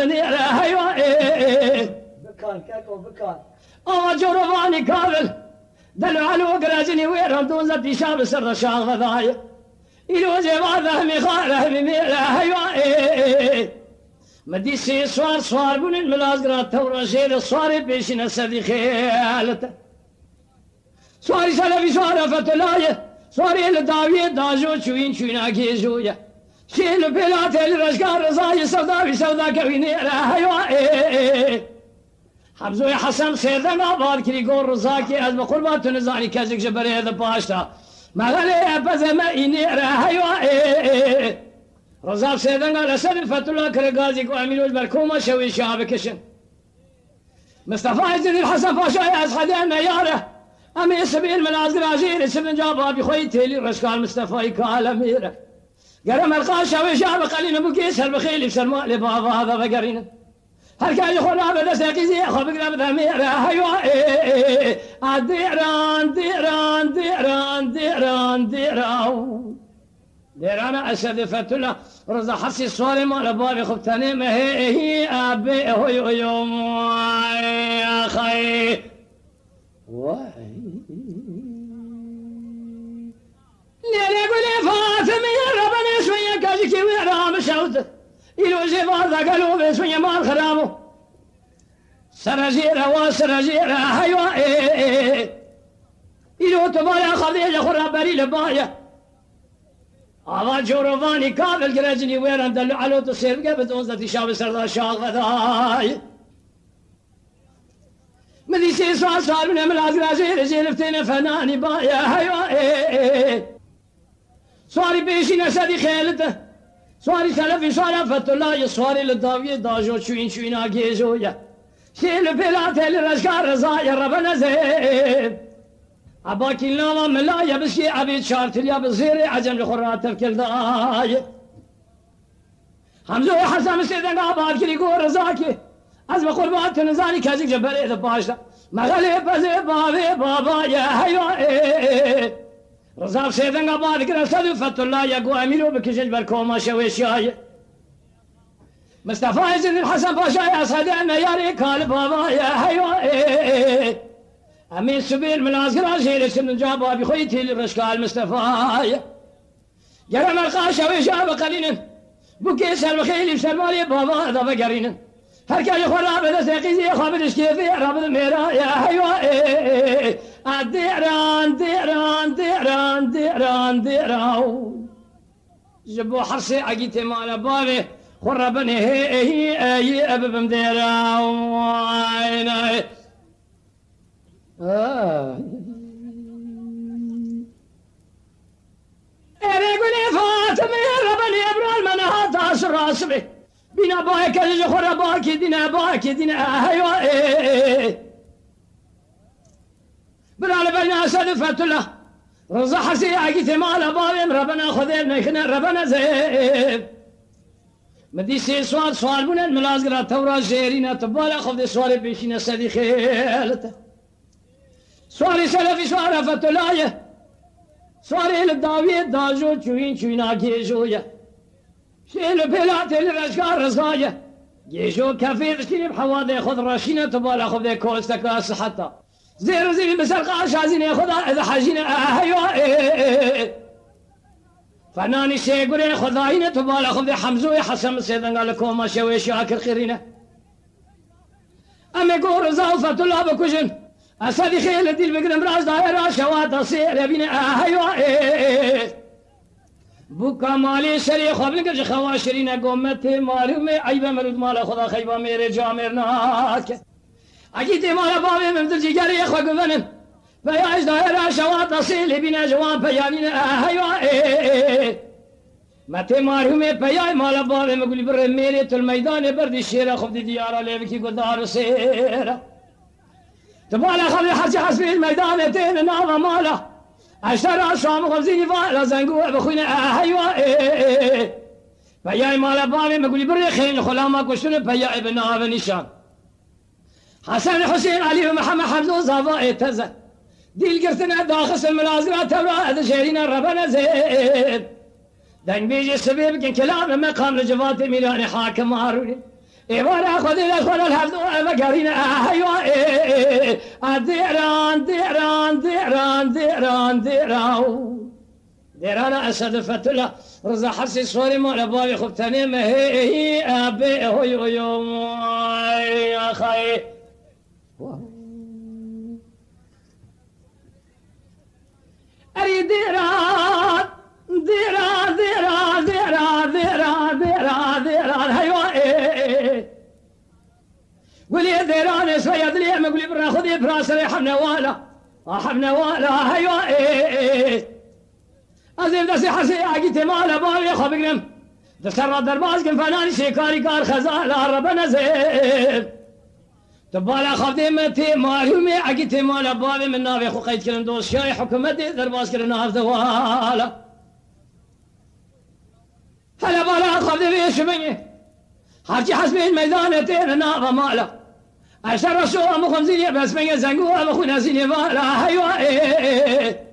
نيرة هيوا بكان كاكو بكان جورواني كامل دلو على وقراجني ويرهم دوزتي شاب سر شاغ ضايع إلو جواده مخاله بميرة هيوا مديسي صوار بون الملازقرات تورا شير الصوار بيشنا سدي خيالته صواري سلفي صوار فتلايه صواري لداوية داجو شوينا كيزويا شيل بلات الرشقار رزاي سودا كويني هيوا حمزو حسن سيدنا بعض كري قول رزاكي از بقربات نزاني كازك جبري هذا باشتا ما غلي بزما إني هيوا رزاق سيدنا قال سلم فتلا كرقازي وعملوش بركومة شوي شابكشن مصطفى عزيز الحسن فاشا از حدا ياره أمي سبيل من عزر عجير سبن جابها بخويتي لي رشقال مصطفى كال أميره قرم القاشا وشاب قليل بكيس البخيل بسلمى لبابا هذا فقرينا هل كان يخون أبدا ساقيزي أخو بقرب ذميره هيوا ديرانا أسد فتلا رضا حسي الصوري مال بابي خبتاني ما هي أبي هو يوم يا أخي ليلي قولي فاطمي ربنا شوية كاجكي ويرام شوته إلو جفاظة قالوا بسوية مال خرامو سرجيرة هيوا إلو تبايا خذيجة خرا بري لبايا جورواني كابل قرجني ويران دلو علو تصير قبل توزتي شاب سردار شاغ ذاي مديسي صار من ملازم رجلفتين فناني بايا هيوا صاري بيشي نسدي خيلته صاري سلفي صار فتلا صاري للداوية داجو شوينا جيزويا شيل بلات الرشقار رزايا ربنا زين عباكي النوم ملايا بسكي عبيد شارتل يا بزيري عجم لخرات الكل داي حمزو حسن سيدنا عباكي لقور رزاكي از بقربات نزاني كازيك جبري إذا باشا مغلي بزي بابا يا هيوا رزاق سيدنا عباكي رسالو فتلا يا قو أمينو بكشج بركوما شويشاي مصطفى عزيز الحسن باشا يا صديقنا يا ريكال بابا يا هيوا أمين سبيل من أصغر شيء لسن جابها بخويتي للرشقال مصطفى جرم القاشة ويشاب قليلا بكيس البخيل بسلمالي بابا هذا بقرينا هركا يخرى بذا سيقيزي خابرش كيفي رابط ميرا يا هيوا ديران جبو حرسي عقيتي مالا بابي خربني هي أبب مديرا وعيني يقولي فاطمة ربني أبرال من هذا عشر عصبي بنا باك الجخرة باك دينا هيوا بلا لبنا سلفت له رزا حسي عقيت مال بابي ربنا خذينا خنا ربنا زين مديسي سوال بنا الملازقرة تورا جيرينا تبالا خذ سوال بيشينا سدي خيالته سوالي سلفي سوال فتلايه سوالي للداوية داجو شوينا جيجويا شيل بلات الرشقار رزايا جيجو كافي تشتري بحواضي خذ راشينا تبالا خذ كوستك حتى زي بسرقة شازين ياخذها إذا حاجينا هيوا فناني شيقولي خذاينا تبالا خذ حمزوي حسن سيدنا قال لكم ما شوي شاكر خيرنا أما يقول رزاو فتلا بكوجن أسادي خيل دي البقرم راس دائرة شوات أصير يبينا هيوا بوكا مالي شري خبرك جو خواشرين قومتي مالي مي عيبة مرود مالا خدا خيبة ميري جامرناك أكيد مالا بابي ممدل جيجاري يخوى قفنن فياش دائرة شوات أصير يبينا جوان بيانينا هيوا متى مارهمي بياي مالا بابي مقولي بر ميري الميدان برد الشيرة خبدي ديارة ليبكي قدار سيرة تبالا خلي حرشي حسبي الميدان تين نعم مالا اشترى شام غزيني فالا زنقوع بخوينا هيوا بياي مالا بابي مقولي بري خين خلاما كشتون بياي بنا بنشان حسن حسين علي ومحمد حمزو زافا اتزن ديل قرتنا داخس المنازلات تبرا هذا شيرين ربنا زين دن بيجي السبيب كن كلام مقام لجفات ميلاني حاكم هاروني إبارة خذي الأخوان الهفدو مقارين أيوة ديران ديران ديران ديران ديران ديران أسد فتلة رزا حسي صوري مولا بابي خبتاني مهي أبي هوي يوم يا خي أري ديران ديران ديران ديران ديران ديران ديران هيوة قولي ديران سويد لي مقولي برا خذي براسي حمنا والا هيوة أزيد دسي حسي عقيت مالا بابي خبقنم دفتر درباز كن فناني شيكاري كار خزالة ربنا زين تبالا خبدي متي مالومي عقيت مالا بابي من نافي خو قيد كلن دوس شاي حكومتي درباز كلن ناف دوالا هلا بالا خبدي بيش مني حرجي حسبين ميدانتين ناف مالا أشتر رسوه مخنزيني بس من زنقوه مخونا زيني مالا هيوا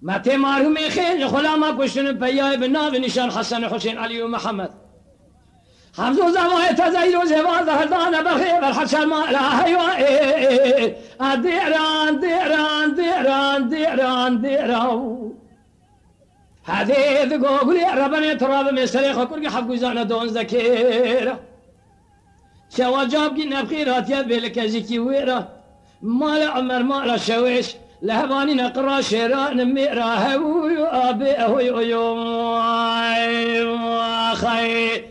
ما تمارهم خير خلا ما كشن بياي بالناب نشان حسن حسين علي ومحمد حمزو زوايا تزايل زواز هدانا بخير الحشر ما لا هيوا ديران ديران ديران ديران ديران هذه ذقوق لي ربنا تراب مستريخ كل حق زانا دون ذكيرة شوا جاب قلنا بخيرات يد بلك زكي ويرة مال عمر مال شويش لهباني نقرا شيران ميرا هوي أبي هوي يوم خير